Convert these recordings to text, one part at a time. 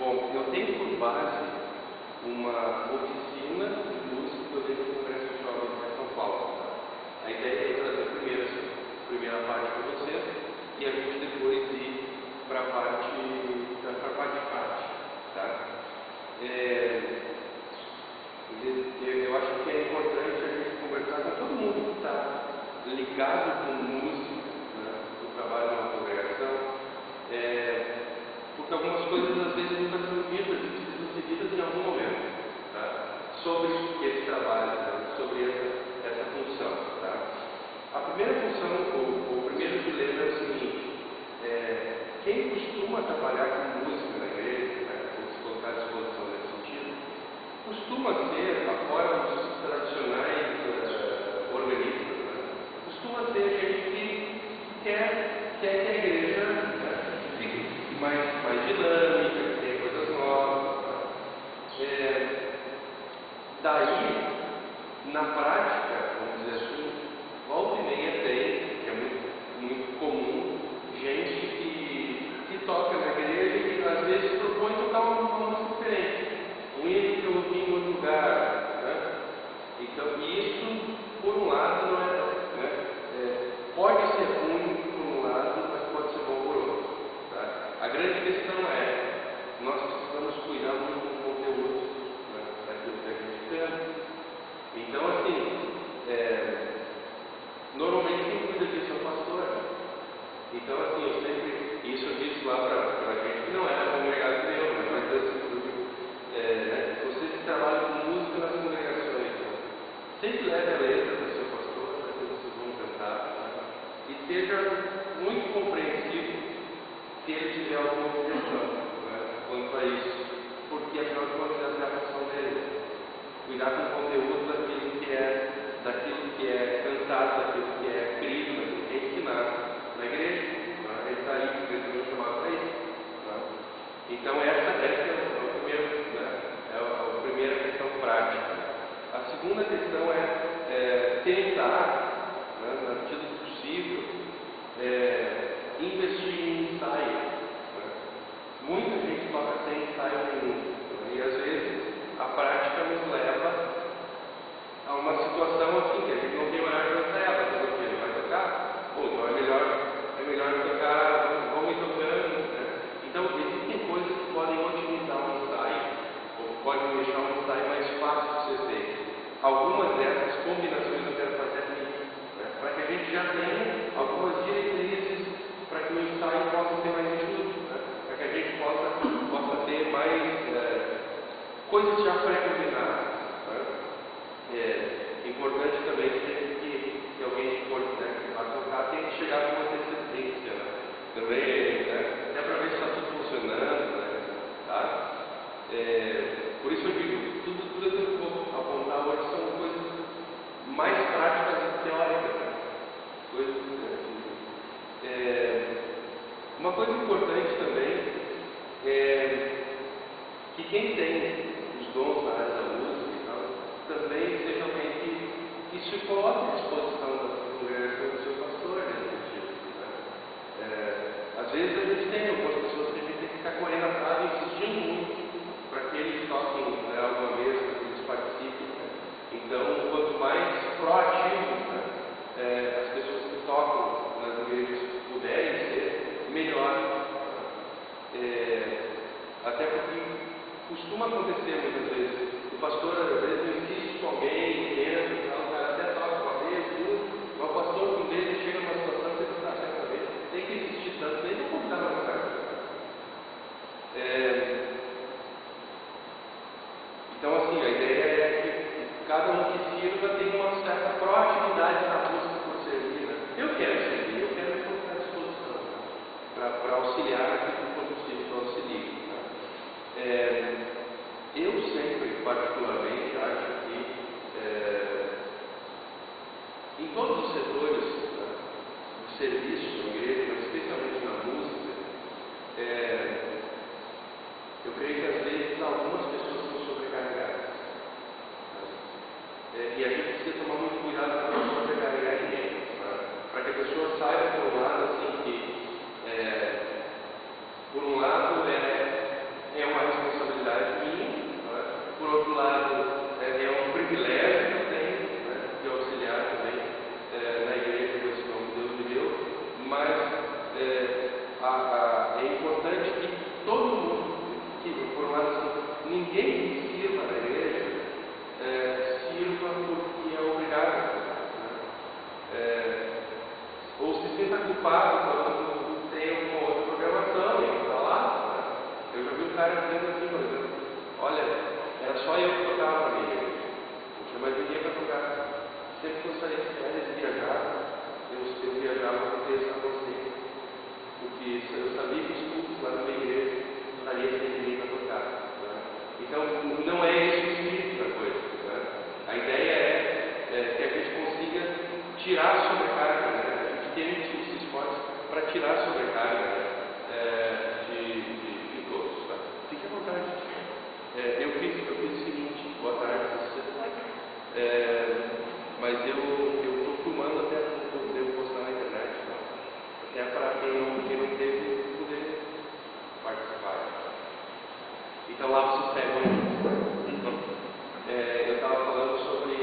Bom, eu tenho por base uma oficina de música que eu dei no Congresso de Jovens em São Paulo. Tá? A ideia é trazer a primeira parte para vocês e a gente depois ir para a parte prática. Tá? Eu acho que é importante a gente conversar com todo mundo que está ligado com música, né, do trabalho na congregação. Porque algumas coisas às vezes nunca são ditas e precisam ser ditas em algum momento, tá? Sobre esse trabalho, né? Sobre essa função. Tá? A primeira função, o primeiro dilema é o seguinte: quem costuma trabalhar com música na igreja, né? Ou se colocar à disposição nesse sentido, costuma ser, afora os tradicionais organismos, né? Costuma ser gente que quer que a igreja, né, fique mais dinâmica, que tenha coisas novas. Tá? Daí, na prática, vamos dizer assim, volta e meia tem, que é muito comum, gente que toca na igreja e que às vezes propõe tocar uma música diferente. Um hino que eu ouvi em outro lugar. Né? Então, isso, por um lado, não é, né? Pode ser ruim por um lado, mas pode ser bom por outro. Tá? A grande questão nós precisamos cuidar muito do conteúdo, né, daquilo que a gente canta. Então, assim, normalmente quem cuida disso é o pastor. Então, assim, isso eu disse lá para a gente que não era congregado meu, mas né, vocês que trabalham com música nas congregações, né, sempre leve a letra do seu pastor, para que vocês vão cantar, né, e seja muito compreensivo se ele tiver alguma objeção, né, quanto a isso, porque afinal de contas é a função dele. Cuidar com o conteúdo daquilo que é cantado, daquilo que é escrito, daquilo que é ensinado na igreja. Né? Ele está aí, ele foi chamado para isso. Né? Então essa é a primeira questão prática. A segunda questão é tentar, né, na medida do possível, investir em ensaio. Né? Muita gente toca sem ensaio nenhum. Né? E às vezes a prática nos leva a uma situação assim, que a gente não tem horário de ensaiar, mas o que ele vai tocar? Pô, então é melhor tocar, vamos ir tocando. Né? Então existem coisas que podem otimizar o ensaio, ou podem deixar o ensaio mais fácil de ser feito. Algumas dessas combinações eu quero fazer aqui, né? Para que a gente já tenha algumas diretrizes para que o ensaio possa ser mais enxuto, né? Para que a gente possa ter mais coisas já pré-combinadas. Né? É importante também que alguém que for, né, que vai tocar tem que chegar com uma antecedência, né? Também, né? Até para ver se está tudo funcionando. Né? Tá? Por isso eu digo, tudo que eu vou apontar hoje são coisas mais práticas e teóricas. Né? Coisas, uma coisa importante também é que quem tem os dons na área da música e tal, também seja alguém que se coloque à disposição da congregação do seu pastor nesse sentido. Né? Às vezes a gente tem algumas pessoas que a gente tem que ficar correndo atrás e insistindo muito para que eles toquem, né, alguma vez, para que eles participem. Né? Então, quanto mais proativos, né, as pessoas que tocam nas igrejas puderem ser, melhor. Até porque costuma acontecer muitas vezes. O pastor às vezes não insiste com alguém, tenta e tal, o cara até toca uma vez, duas, mas o pastor com vezes chega numa situação que ele está certa vez, tem que insistir tanto, nem para contar mais tarde. Então, assim, a ideia é que cada um que sirva tem uma certa proatividade na busca por servir. Né? Eu quero servir, eu quero me colocar à disposição, né? Para auxiliar aquilo que for possível que eu auxilie. Eu sempre, particularmente, acho que em todos os setores, né, de serviço na igreja, mas especialmente na música, eu creio que às vezes algumas pessoas são sobrecarregadas. Né? E a gente precisa tomar muito cuidado para não sobrecarregar ninguém. Né? Para que a pessoa saiba, por um lado, assim, que por um lado é uma responsabilidade minha, né? Por outro lado, é um privilégio que eu tenho, né, de auxiliar também na igreja com esse nome que Deus me deu, mas é importante que todo mundo, que por um lado assim, ninguém que sirva na igreja sirva porque é obrigado, né? Ou se sinta culpado quando tem alguma outra programação e está lá, né? Eu já vi um cara dizendo assim, por exemplo, olha, era só eu que tocava na minha igreja, não tinha mais ninguém para tocar. Sempre que eu saía de férias e viajava, eu viajava porque eu estava consciente, porque eu sabia que os cultos lá na minha igreja estaria sem ninguém para tocar, né? Então, não é esse o espírito da coisa, né? A ideia é que a gente consiga tirar a sobrecarga, né? A gente tem esse esforço para tirar a sobrecarga, né? De todos, tá? Fique à vontade. Eu fiz o seguinte, boa tarde, mas eu estou filmando até devo postar na internet, tá? Até para quem não teve poder participar. Então lá vocês pegam eu estava falando sobre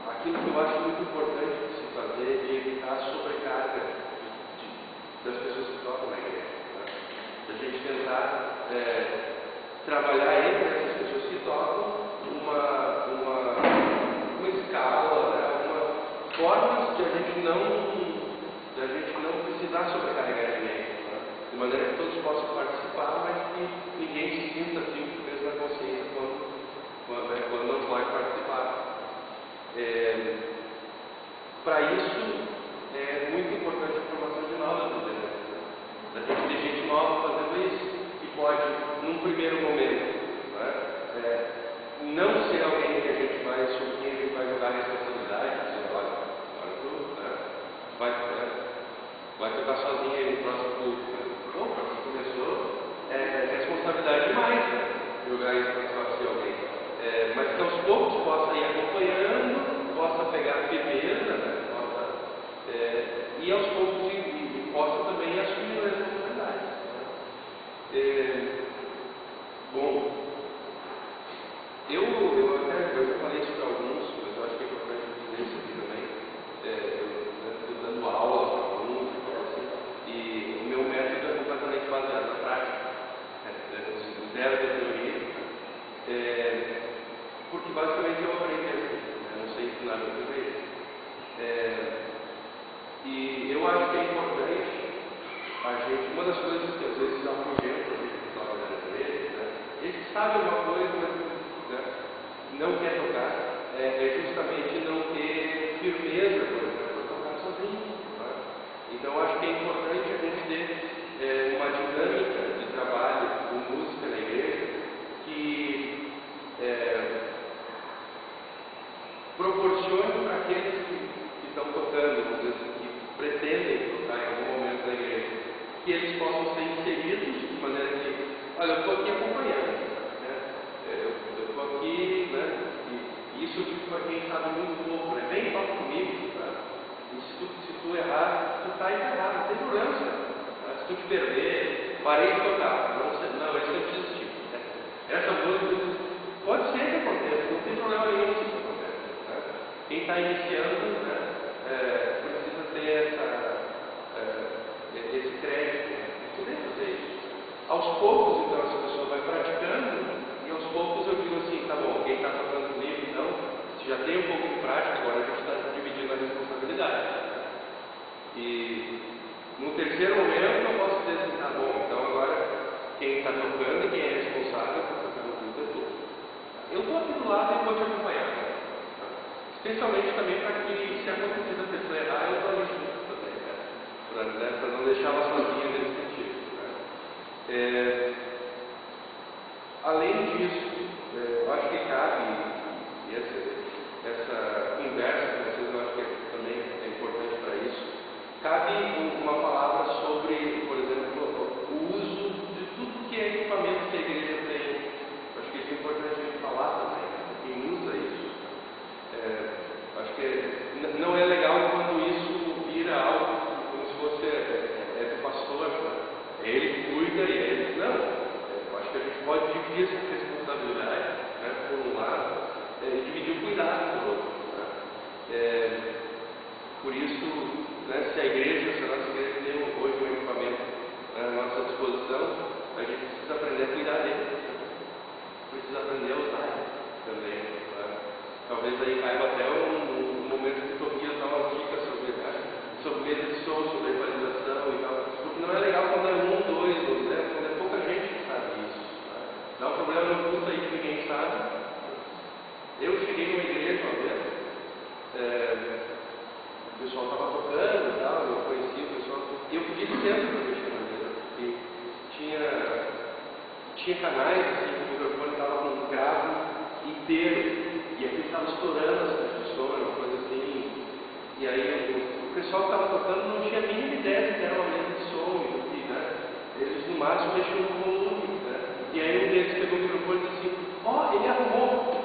aquilo que eu acho muito importante de se fazer, de evitar a sobrecarga das pessoas que tocam na igreja, né? A gente tentar trabalhar entre essas pessoas que tocam uma escala, né? Formas de a gente não precisar sobrecarregar ninguém, né? De maneira que todos possam participar, mas que ninguém se sinta assim com peso na consciência quando não pode participar. Para isso é muito importante a formação de novas lideranças, né? A gente tem gente nova fazendo isso, que pode, num primeiro momento, né, não ser alguém que a gente vai, sobre quem a gente vai jogar a responsabilidade, dizer, olha tu, né, vai tocar sozinho aí no próximo culto, né? Bom, para quem começou, é responsabilidade demais, né, jogar isso para ser alguém. Mas que aos poucos possa ir acompanhando, possa pegar firmeza, né? E aos poucos possa também assumir a responsabilidade. Bom, eu já falei isso para alguns, mas eu acho que é importante dizer isso aqui também. Eu estou dando aula para alguns, assim, e o meu método é completamente baseado na prática, zero da teoria. Porque basicamente eu aprendi assim, né? Não sei ensinar outra vez. E eu acho que é importante a gente, uma das coisas que às vezes afugenta a gente que toca na igreja, né? A gente sabe uma coisa, mas, né, não quer tocar, é justamente não ter firmeza, por exemplo, para tocar sozinho, né? Então eu acho que é importante a gente ter uma dinâmica de trabalho com música na igreja que proporcione para aqueles que estão tocando, vamos dizer assim, que pretendem tocar em algum momento da igreja, que eles possam ser inseridos de maneira que, olha, eu estou aqui acompanhando, né? Eu estou aqui, né? E isso para quem sabe muito pouco, né? Vem e toca comigo, tá? E se tu errar, tu está errado, não tem problema, tá? Se tu te perder, parei de tocar, não, esse eu desisti. Essa música pode ser que aconteça, não tem problema nenhum se isso acontece, né? Quem está iniciando, né, precisa ter esse crédito, né? Poder fazer isso. Aos poucos, então, essa pessoa vai praticando, e aos poucos eu digo assim, tá bom, quem está tocando comigo, então, se já tem um pouco de prática, agora a gente está dividindo a responsabilidade. E no terceiro momento eu posso dizer assim, tá bom, então agora quem está tocando e quem é responsável por tocar no culto é tu. Eu estou aqui do lado e vou te acompanhar. Especialmente também para que, se acontecer da pessoa errar, eu estou ali junto também, né? Para não deixá-la sozinha nesse sentido, né? Além disso, eu acho que cabe, e essa conversa com vocês, eu acho que também é importante para isso, cabe uma palavra sobre, por exemplo, o uso de tudo que é equipamento que a igreja tem. Eu acho que isso é importante a gente falar também, né? Quem usa isso. Acho que não é legal quando isso vira algo como se fosse do pastor, né? É ele que dividir essa responsabilidade, né, por um lado, e dividir o cuidado por outro. Né? Por isso, né, se a igreja, se a nossa igreja tem hoje um equipamento à nossa disposição, a gente precisa aprender a cuidar dele, precisa aprender a usar ele também. Né? Talvez aí caiba até um momento que o Tobias dá umas dicas sobre mesa de som, sobre equalização e tal, porque não é legal quando é um, dois, né, quando é pouca gente que sabe isso. Né? Dá um problema no culto aí que ninguém sabe. Eu cheguei numa igreja uma vez, o pessoal estava tocando e tal, eu conheci o pessoal, e eu pedi licença para mexer na mesa, porque tinha canais assim, que o microfone estava com um gravo inteiro, e aqui estava estourando as caixas de som, uma coisa assim, e aí o pessoal que estava tocando não tinha a mínima ideia de que era uma mesa de som, e, né, eles no máximo mexiam no volume, né, e aí um deles pegou o microfone e disse assim, ó, ele arrumou.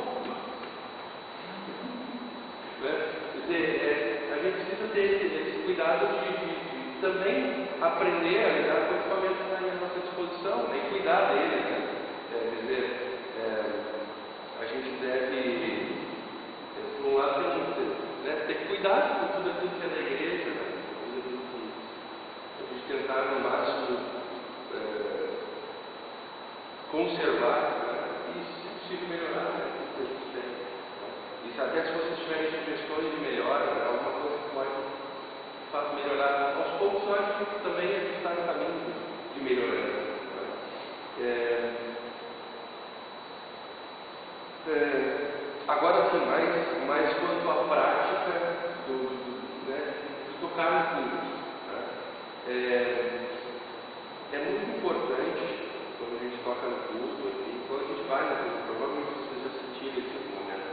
Quer dizer, a gente precisa ter esse cuidado de também aprender a lidar com o equipamento que está à nossa disposição, né, e cuidar dele. Né? Quer dizer, a gente deve, por um lado, ter cuidado com tudo aquilo que é da igreja, né? A gente tentar, no máximo, conservar, né? E, se possível, melhorar, né? O que a gente tem. E até se vocês tiverem sugestões de melhora, né, alguma coisa que pode melhorar, aos poucos eu acho que também a gente está no caminho de melhorar. Agora sim, mais quanto à prática de tocar no culto. Né? É muito importante quando a gente toca no culto, e quando a gente vai no culto, provavelmente vocês já sentiram esse momento.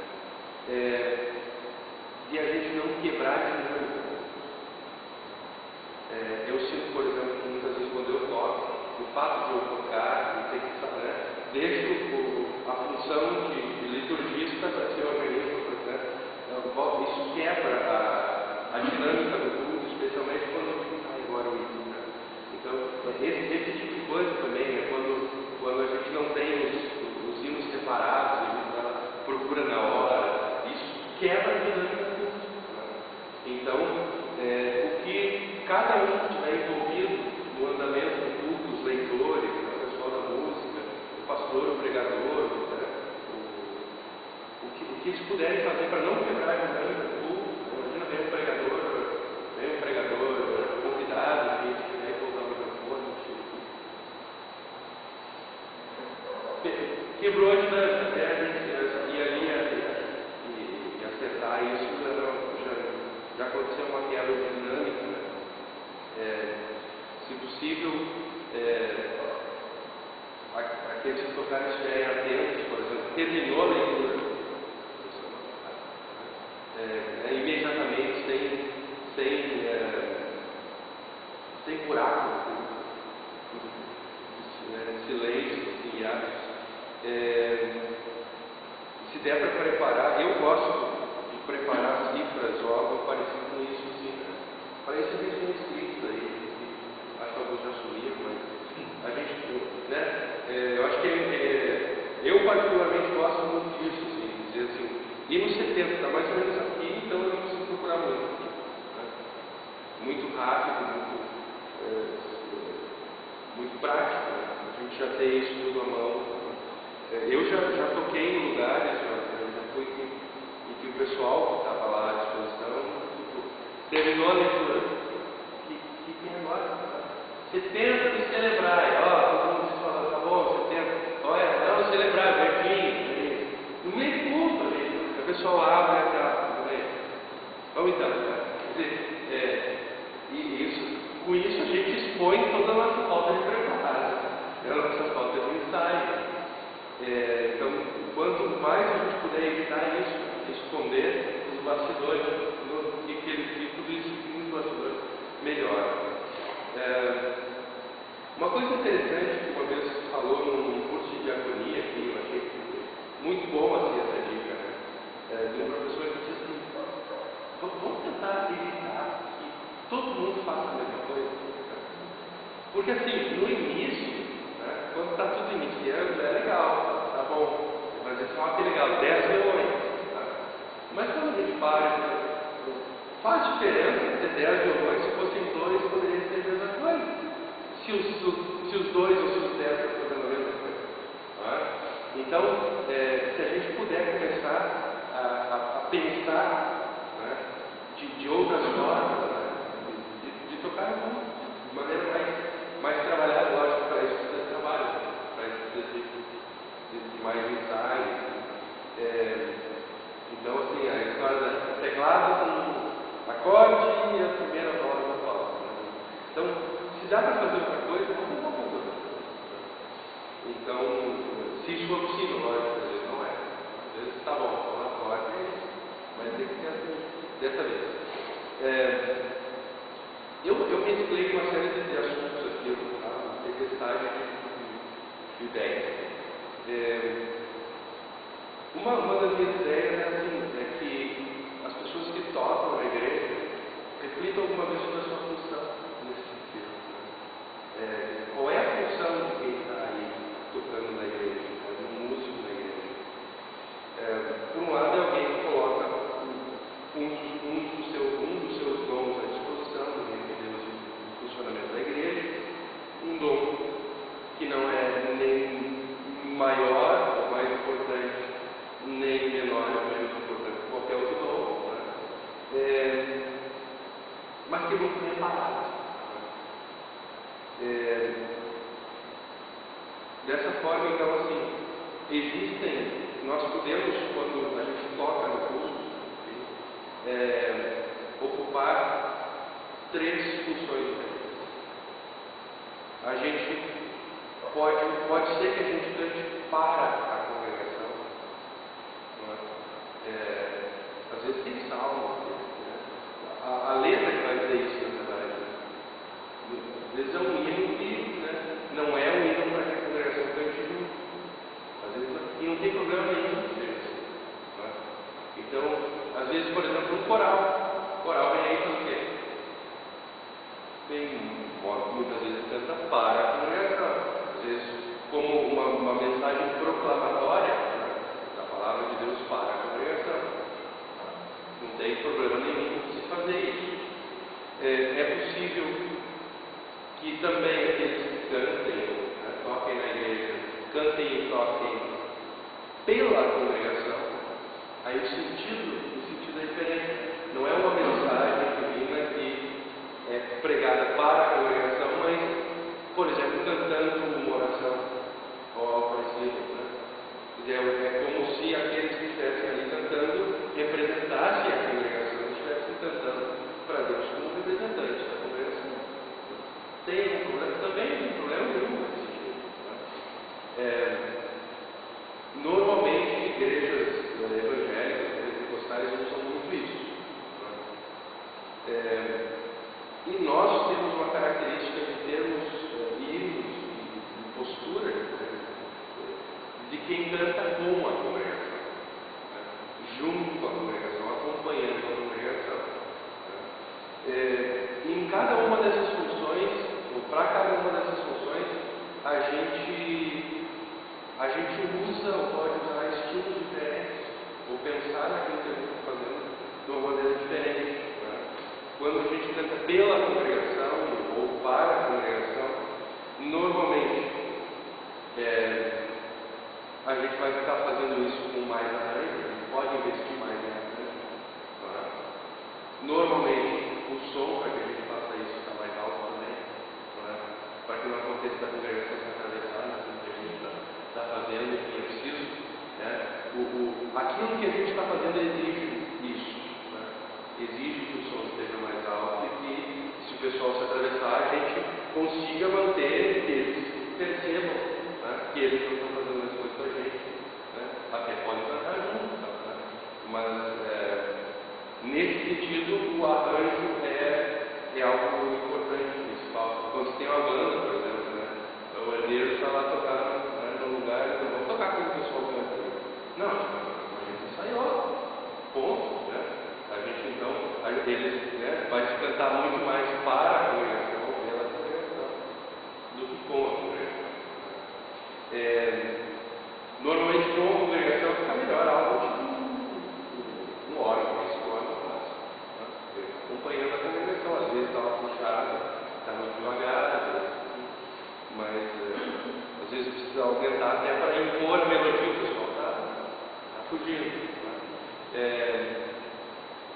E a gente não quebrar a dinâmica. Eu sinto, por exemplo, que muitas vezes quando eu toco, o fato de eu tocar, e ter que saber, né, desde a função de liturgista para ser organista, né, isso quebra a dinâmica do culto, especialmente quando eu digo, agora o hino. Né? Então, esse tipo de coisa também, né, quando a gente não tem os hinos separados, a gente procura na hora, quebra a dinâmica do culto. Então, o que cada um estiver envolvido no andamento do culto, os leitores, o pessoal da música, o pastor, o pregador, né, o que eles puderem fazer para não quebrar a dinâmica do culto. Imagina, vem um pregador, convidado, que quiser colocar o microfone, quebrou a dinâmica, até a gente ir ali e acertar isso, já aconteceu uma quebra de dinâmica. Né? Se possível, aqueles que tocarem estiverem atentos, por exemplo, terminou a leitura, imediatamente, sem buraco, silêncio, assim, atos. Se der para preparar, eu gosto de preparar cifras ou algo parecido com isso, assim, né? Para esses mesmos escritos aí, acho que alguns já sumiram, mas a gente, né? Eu acho que eu particularmente gosto muito disso, assim, dizer assim, e no 70 está mais ou menos aqui, então eu não preciso procurar muito aqui. Né? Muito rápido, muito prático, né? A gente já tem isso tudo à mão. Eu já toquei em lugares, já fui em que o pessoal que estava lá à disposição, terminou a leitura. Que tem agora? 70 de celebrar, todo mundo fala, tá bom, 70, olha, não, celebrar, verdinho, no meio do culto ali, o pessoal abre a casa, vamos então, quer dizer, com isso a gente expõe toda a nossa falta de preparo, a nossa falta de ensaio. Então, quanto mais a gente puder evitar isso, esconder os bastidores, e que ele fique tudo isso nos bastidores, melhor. Uma coisa interessante que uma vez falou num curso de diaconia, que eu achei muito bom assim, essa dica, né? De um professor que disse assim, vamos tentar evitar que todo mundo faça a mesma coisa. Porque assim, no início, né, Quando está tudo iniciando, é legal, tá bom. Mas é só que legal, 10 reuniões. Tá? Mas quando a gente para, faz diferença ter 10 reuniões, se fossem 2, poderia ser a mesma coisa. Se os 2 ou se os 10 estão fazendo a mesma coisa. Tá? Então, se a gente puder começar a pensar, né, de outras formas, né, de tocar o mundo de maneira mais trabalhada, lógico, para isso precisa de trabalho, para isso precisa de mais ensaios. Então, assim, a história da teclado com acorde e a primeira nota da palavra. Né? Então, se dá para fazer outra coisa, vamos fazer outra coisa. Então, se isso for possível, lógico, às vezes não é. Às vezes está bom, fala acorde, mas tem que ser assim, dessa vez. Eu mesclei uma série de assuntos aqui, tá? Tempestade de ideias. Uma das minhas ideias é assim, é que as pessoas que tocam na igreja reflitam alguma vez sobre a sua função nesse sentido. Qual é a função de quem está aí tocando na igreja, de um músico na igreja? Por um lado, é alguém que coloca um dos seus dons à disposição do reino de Deus no funcionamento da igreja, um dom que não é nem maior ou mais importante, nem menor ou menos importante que qualquer outro dom, né? Mas que é muito reparado. Dessa forma, então, assim, nós podemos, quando a gente toca no culto, ocupar 3 funções diferentes. A gente pode ser que a gente cante para a congregação. Às vezes tem salmo, né? A letra que vai dizer isso, na verdade. Às vezes é um hino que, né, não é um hino para que a congregação cante junto. Às vezes e não tem problema nenhum de ser assim. Né? Então, às vezes, por exemplo, um coral. O coral vem aí para o quê? Muitas vezes canta para a congregação. Às vezes, como uma mensagem proclamatória, né, da palavra de Deus para a congregação. Não tem problema nenhum de se fazer isso. É possível que também aqueles que cantem, né, toquem na igreja, cantem e toquem pela congregação. Aí o sentido é diferente. Não é uma mensagem divina que é pregada para a congregação, mas, por exemplo, cantando uma oração ou algo parecido. Né? É como se aqueles que estivessem ali cantando representassem a congregação, estivessem cantando para Deus como representantes da congregação. Tem um problema? Também não tem problema nenhum nesse sentido. Né? Normalmente, igrejas evangélicas, pentecostais, usam muito isso. Né? E nós temos uma característica de termos hinos e postura, né, de quem canta com a congregação, né, junto com a congregação, acompanhando a congregação. Né. E em cada uma dessas funções, ou para cada uma dessas funções, a gente usa ou pode usar estilos diferentes, ou pensar naquilo que a gente está fazendo de uma maneira diferente. Né. Quando a gente canta pela congregação ou para a congregação, normalmente a gente vai estar fazendo isso com mais arranjo, a gente pode investir mais em arranjo. Tá? Normalmente o som para que a gente faça isso está mais alto também, tá? Para que não aconteça da congregação se atravessar naquilo que a gente está fazendo e é preciso. Né? Aquilo que a gente está fazendo exige isso. Né? Exige que o som esteja mais alto e que, se o pessoal se atravessar, a gente consiga manter que eles percebam, né, que eles não estão fazendo as coisas com a gente. Né? Até podem cantar junto, né? Mas nesse sentido, o arranjo é algo importante, principal. Quando você tem uma banda, por exemplo, né, o herdeiro está lá tocando, né, no lugar, então vamos tocar com o pessoal canta. Não, a gente ensaiou, ponto. Né? A gente então, eles, né, vai se cantar muito mais para a congregação, pela congregação, do que com a congregação. Normalmente, com a congregação, fica melhor algo tipo uma hora, mais 5 horas, acompanhando a congregação. Às vezes estava puxado, está muito devagar, mas às vezes precisa aumentar até para impor a melodia, o pessoal está fugindo.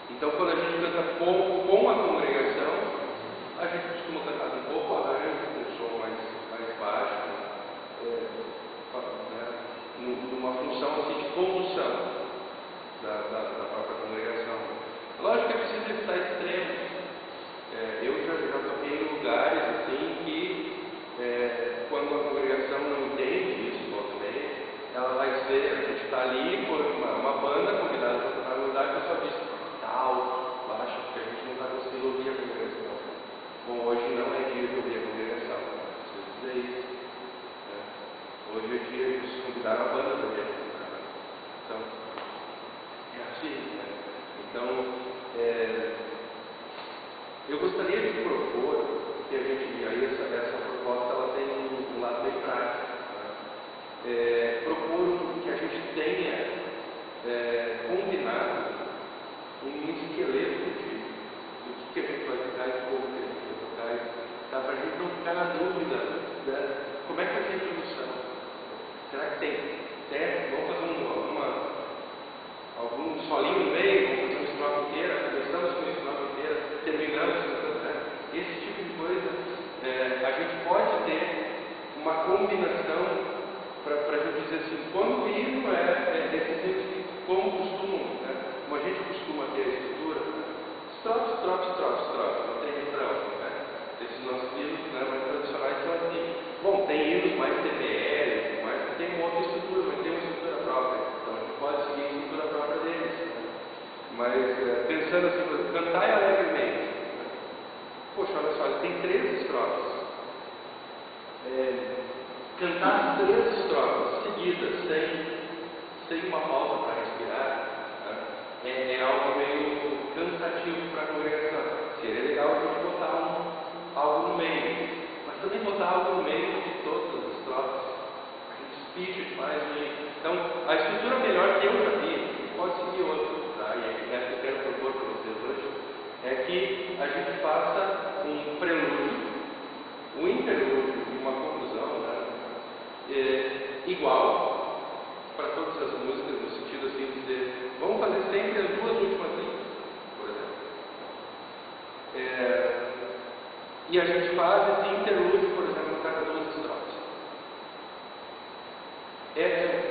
Então, quando a gente canta com a congregação, a gente costuma cantar um pouco arranjo, com um som mais baixo, numa função assim, de condução da própria congregação. Lógico que é preciso evitar extremos. Eu já toquei em lugares assim que, quando a congregação não entende isso, ela vai dizer, a gente está ali por uma banda convidada para tocar no lugar, e o pessoal diz, está alto, baixo, porque a gente não está conseguindo ouvir a congregação. Bom, hoje não é dia de ouvir a congregação, preciso dizer isso. Hoje é dia de convidar a banda também. Então, é assim, né? Então, eu gostaria de propor que a gente, aí essa proposta ela tem um lado bem prático. Propor que a gente tenha combinado um esqueleto do que a gente vai tocar e como que a gente vai tocar, para a gente não ficar na dúvida, né? Como é que vai ser a introdução? Será que tem? Vamos fazer algum solinho no meio, vamos fazer uma estrofe inteira, começamos com uma estrofe inteira, terminamos, esse tipo de coisa, a gente pode ter uma combinação para a gente dizer assim, quando o hino é como costumam, né? Como a gente costuma ter a estrutura, estrofe, não tem refrão, né? Esses nossos hinos, né, mais tradicionais são assim. Bom, tem hinos mais TPL, mas tem uma outra estrutura, mas tem uma estrutura própria, então a gente pode seguir a estrutura própria deles. Né? Mas pensando assim, cantai alegremente, né? Poxa, olha só, ele tem 3 estrofes. Cantar 3 estrofes seguidas, sem uma pausa para respirar, né? É algo meio cansativo para a congregação. Seria legal a gente botar algo no meio, mas também botar algo no meio de todas as estrofes. A gente speed demais ali. Então, a estrutura melhor que eu já vi, pode seguir outra, tá? E essa que eu quero propor para vocês hoje, é que a gente faça um prelúdio, um interlúdio e uma conclusão, né? Igual para todas as músicas, no sentido assim de dizer, vamos fazer sempre as 2 últimas linhas, por exemplo. E a gente faz esse interlúdio, por exemplo, a cada 2 estrofes.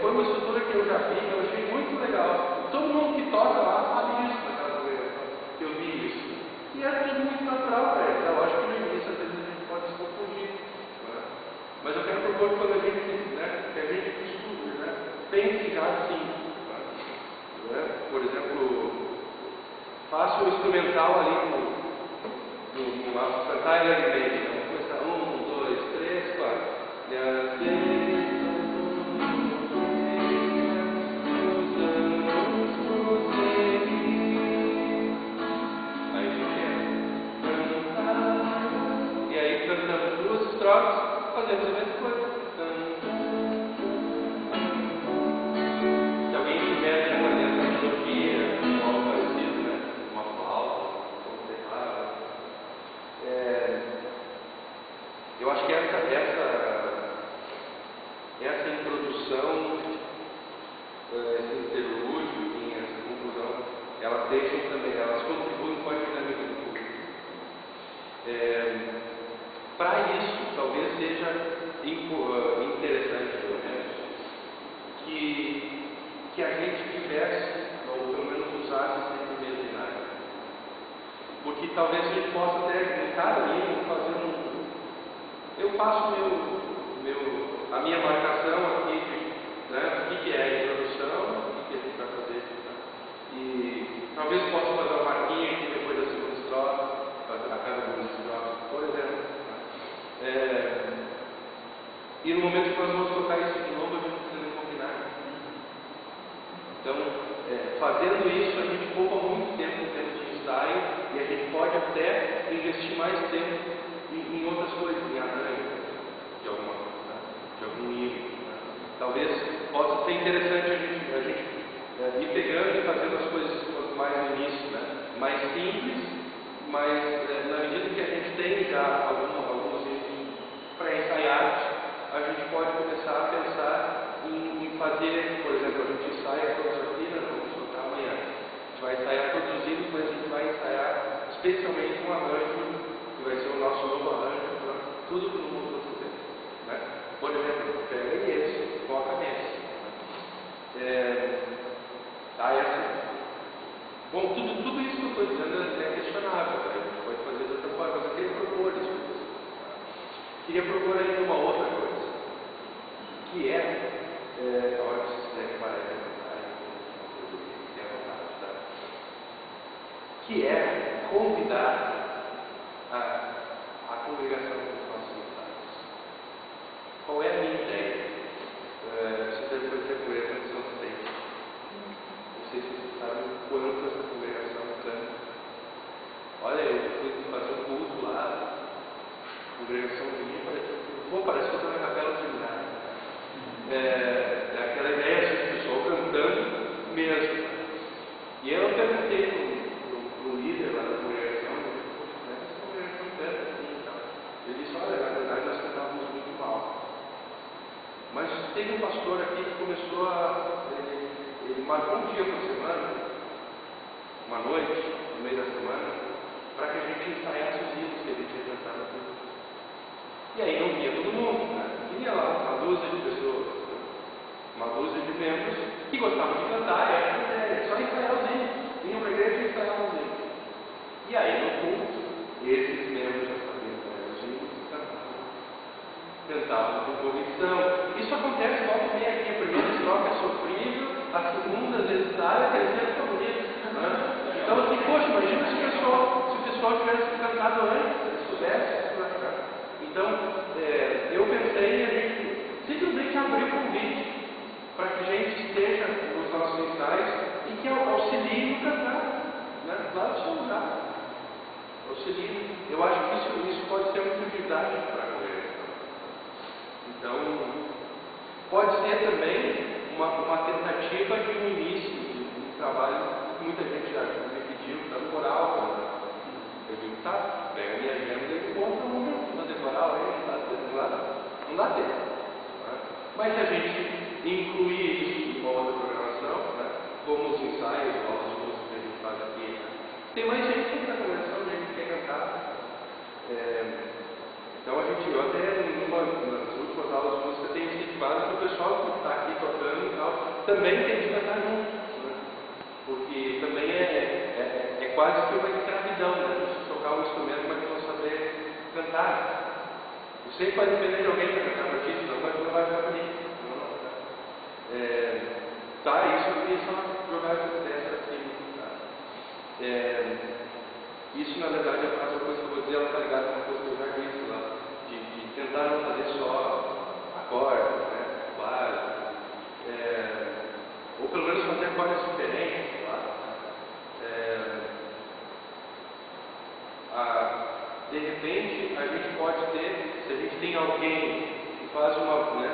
Foi uma estrutura que eu já vi, eu achei muito legal. Todo mundo que toca lá sabe isso naquela congregação, que eu vi isso. E é tudo muito natural para eles. Eu acho que no início, às vezes, a gente pode se confundir. Mas eu quero propor que quando a gente, que a gente estude, pense já assim. Por exemplo, faça um instrumental ali no nosso cantar alegremente. Vamos começar 1, 2, 3, 4. E aí cantamos 2 estrofes, fazemos a mesma coisa. Se alguém estiver fazendo uma melodia, algo parecido, uma flauta, um teclado, eu acho que essa introdução, esse interlúdio, essa conclusão, elas contribuem com a dinâmica do público. Para isso, talvez seja interessante, pelo menos, que a gente tivesse, ou pelo menos usasse sempre o mesmo cenário. Porque talvez a gente possa até, em cada livro, fazer eu faço a minha marcação aqui, o que é a introdução, o que a gente vai fazer. E talvez possa fazer uma marquinha aqui depois da segunda estrofe, a cada 2 estrofes, por exemplo. E no momento que nós vamos tocar isso de novo, a gente precisa combinar. Então, fazendo isso, a gente poupa muito tempo no tempo de ensaio e a gente pode até investir mais tempo em outras coisas, em arranjo de algum hino. talvez possa ser interessante a gente ir pegando e fazendo as coisas mais no início, né? Mais simples, mas na medida que a gente tem já alguns pré-ensaiados, a gente pode começar a pensar em fazer, por exemplo, a gente ensaia todos aqui, né? Vamos tocar amanhã. A gente vai ensaiar todos os hinos, mas a gente vai ensaiar especialmente um arranjo, que vai ser o nosso novo arranjo para tudo que o mundo está fazendo, né? Por exemplo, pega esse, toca nesse. Bom, tudo isso que eu estou dizendo é questionável, né? A gente pode fazer de outra forma, mas eu queria propor isso. Queria propor ainda uma outra coisa, que a hora que vocês quiserem parar de tá? Que é convidar a congregação dos nossos mensagens. Qual é a minha ideia? Você deve conhecer a congregação de São Vicente. Não sei se vocês sabem o quanto essa congregação canta. Olha, eu fui fazer um culto lá, a congregação vinha, parece que eu estou na Capela do Seminário. É aquela ideia assim, do pessoal cantando mesmo. E eu perguntei para o líder lá da congregação, como é que essa congregação canta assim e tal. Ele disse, olha, na verdade nós cantávamos muito mal. Mas teve um pastor aqui que começou ele marcou um dia por semana, uma noite, no meio da semana, para que a gente ensaiasse os hinos que ele tinha cantado aqui. E aí não vinha todo mundo, né? Vinha lá uma dúzia de pessoas, uma dúzia de membros que gostavam de cantar, e era a ideia, só ensaiar os hinos. Vinham para a igreja e ensaiavam os hinos. E aí no culto, esses membros já sabiam os hinos e cantavam com convicção. Isso acontece logo bem aqui. A primeira estrofe é sofrível, a segunda, às vezes, a terceira é bonita. Né? Então, assim, poxa, imagina se o pessoal tivesse cantado antes, se soubesse. Então, eu pensei em a gente simplesmente abrir o convite para que a gente esteja nos nossos ensaios e que auxilie no cantar. Né? Lá do seu lugar. Auxilie. Eu acho que isso pode ser uma utilidade para a congregação. Então, pode ser também uma tentativa de um início de um trabalho que muita gente já me pediu, está no coral. Né? Eu digo, tá, pega a minha agenda e conta uma decoral aí, não dá tempo. Né? Mas se a gente incluir isso em uma outra programação, né? Como os ensaios, novos músicos que a gente faz aqui, né? Tem mais gente aqui na conversação, gente que quer cantar. Então eu até nas últimas aulas de música tenho incentivado que o pessoal que está aqui tocando e tal também tem que cantar junto, né? Porque também é quase que uma escravidão, né? A gente tocar um instrumento, mas não saber cantar. Você pode depender de alguém para cantar para ti, senão não vai ficar bonito. Isso é uma jogada dessa assim. Tá? Isso, na verdade, é uma coisa que eu vou dizer, ela está ligada com uma coisa que eu já disse lá, de tentar não fazer só acordes, né? Base, ou pelo menos fazer acordes diferentes, de repente, a gente pode ter, se a gente tem alguém que faz uma, né,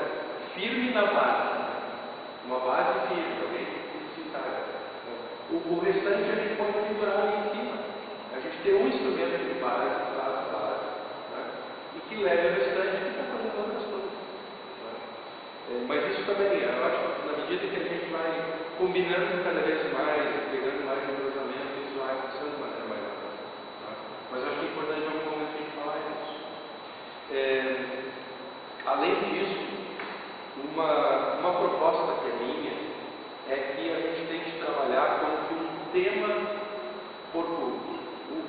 firme na base, uma base firme, alguém que se encarga. O restante a gente pode pendurar ali em cima. A gente tem um instrumento de base, que faz a base, né, e que leva o restante que está fazendo outras coisas. Né? Mas isso também, eu acho que na medida que a gente vai combinando cada vez mais, pegando mais entrosamento, isso vai acontecendo de maneira mais rápida. Mas acho que é importante em algum momento a gente falar isso. Além disso, uma proposta que é minha é que a gente tem que trabalhar com um tema por culto.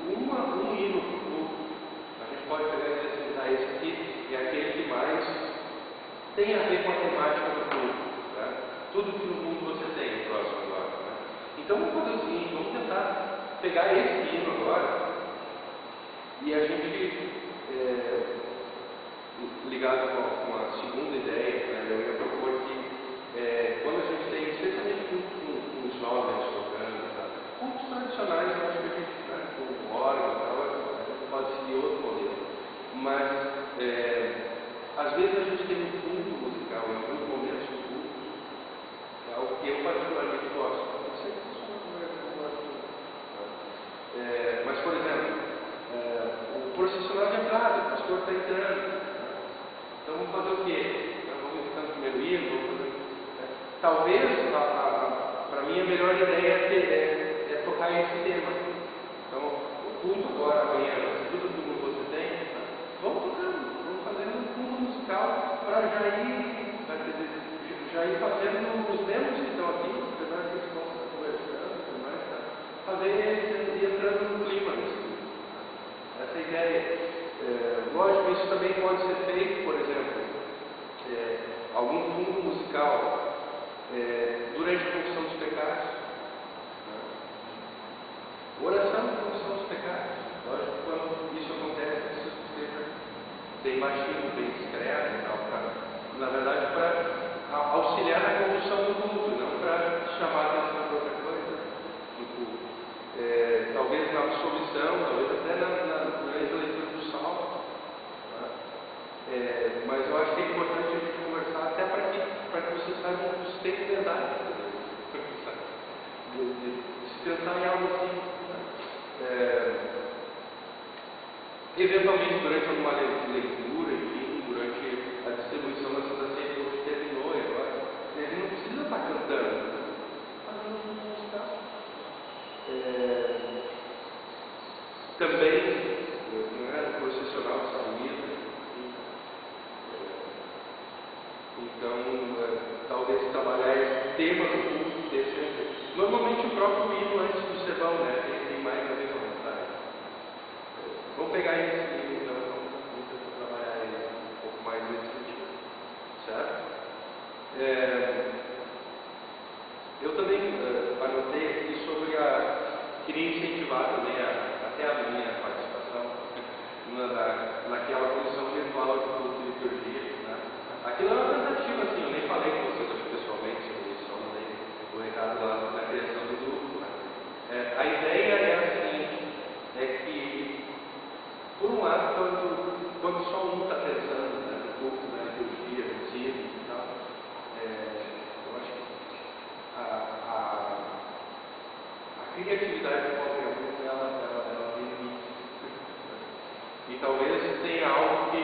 Um hino por culto. A gente pode pegar e acrescentar esse aqui, é aquele que mais tem a ver com a temática do culto. Né? Tudo que no mundo você tem próximo agora. Né? Então vamos fazer o seguinte, vamos tentar pegar esse hino agora e a gente, ligado com a segunda ideia, né, eu ia propor que quando a gente tem, especialmente com os jovens tocando, tá? Cultos tradicionais, eu acho que a gente, né, com órgão e tal, a gente pode seguir outro modelo. Mas, às vezes a gente tem um culto musical, em alguns momentos do culto, algo que eu particularmente gosto. Não sei se funciona como eu gosto. Mas, por exemplo, o processional de entrada, o pastor está entrando. Então vamos fazer o quê? Vamos ficando no primeiro hino, vamos fazer. Talvez, para mim, a melhor ideia é tocar esse tema. Então, o culto agora, amanhã, tudo que você tem, vamos tocando, vamos fazendo um fundo musical para já ir fazendo os membros que estão aqui, apesar que eles possam estar conversando e tudo mais, fazer eles entrando no clima disso. Essa ideia. Lógico, isso também pode ser feito, por exemplo, algum fundo musical durante a confissão dos pecados. Oração e confissão dos pecados. Lógico, quando isso acontece, precisa que seja bem baixinho, bem discreto e tal, na verdade, para auxiliar na condução do culto, não para chamar a atenção para outra coisa. Tipo, talvez na absolvição, talvez até na leitura do salmo. Mas eu acho que é importante a gente conversar até para que vocês saibam os tempos verdade de se pensar em algo assim. Eventualmente, durante alguma leitura, enfim, durante a distribuição da Santa Ceia, que hoje terminou agora, a gente não precisa estar cantando, fazendo um musical. Também, não é processional de saída. Então, talvez trabalhar esse tema do culto desse. Normalmente o próprio hino antes do sermão, né? Tem mais a ver com a mensagem. Vamos pegar esse hino, então, vamos trabalhar ele um pouco mais nesse sentido. Certo? Eu também anotei aqui sobre queria incentivar também até a minha participação naquela comissão virtual de culto e liturgia. Né? Aquilo é uma tentativa, assim, eu nem falei com vocês aqui pessoalmente sobre isso, só mandei o recado lá na criação do grupo. Né? A ideia é a seguinte, é que, por um lado, quando só um está pensando, né, no culto, na liturgia, no ensino e tal, eu acho que a criatividade de qualquer um, ela tem limite. E talvez tenha algo que,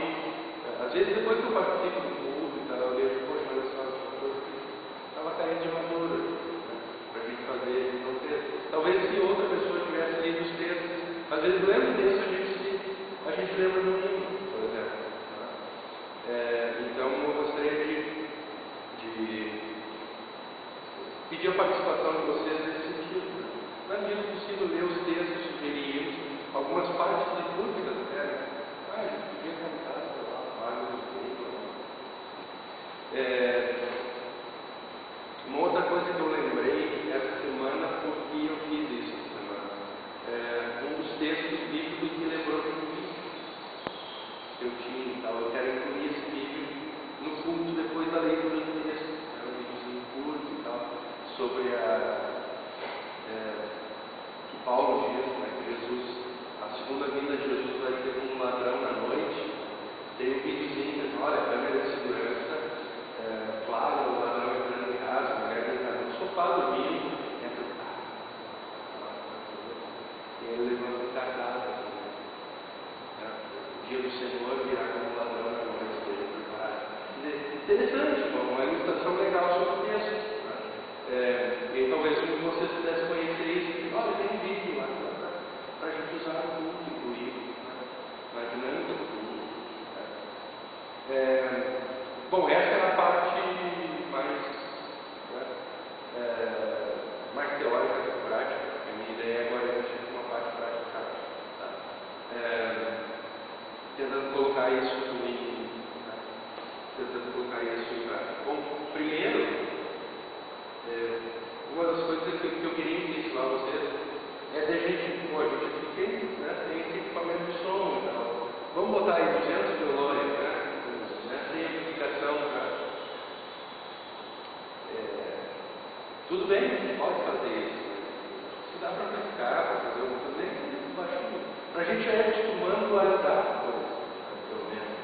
às vezes, depois que eu participo do culto e tal, eu vejo, poxa, olha só, estava caindo de madura, né, para a gente fazer um texto. Talvez se outra pessoa tivesse lido os textos, às vezes lendo o texto a gente lembra do hino, por exemplo. Né? Então eu gostaria de pedir a participação de vocês nesse sentido. Né? Na medida do possível, ler os textos, sugerir algumas partes litúrgicas até. Né? A gente podia cantar, sei lá, vários livros. Uma outra coisa que eu lembrei essa semana, porque eu fiz isso essa semana, um dos textos bíblicos me lembrou de um vídeo que eu tinha e tal. Eu quero incluir esse vídeo no culto depois da leitura do texto. Um vídeozinho curto e tal, sobre que Paulo diz, né, que Jesus, a segunda vinda de Jesus vai ter um ladrão na noite. Tem um videozinho que olha, câmera de segurança, flagra o ladrão entrando em casa, a mulher deitada no sofá dormindo, entra no carro. E ele levanta o cardápio. O dia do Senhor virá como ladrão na noite dele preparado. Interessante, uma ilustração legal sobre o texto. Né? E talvez um de vocês pudesse conhecer isso. Olha, tem um vídeo lá para a gente usar no culto, incluir na dinâmica do culto. Bom, essa é a parte mais, né, mais teórica do que prática. A minha ideia agora é mexer com uma parte prática. Tá? Tentando colocar isso em prática. Bom, primeiro, uma das coisas que eu queria incentivar vocês é de a gente, a gente aqui tem esse equipamento de som e tal. Vamos botar aí 200 violões, né? Sem amplificação para. Tudo bem, você pode fazer isso. Se dá para amplificar, para fazer alguma coisa, nem muito baixinho. Para a gente já ir acostumando a lidar com coisas, pelo menos.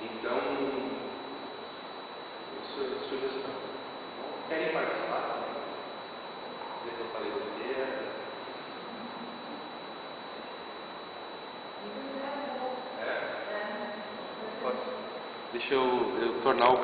Então, isso é sugestão. Querem Deixa eu tornar o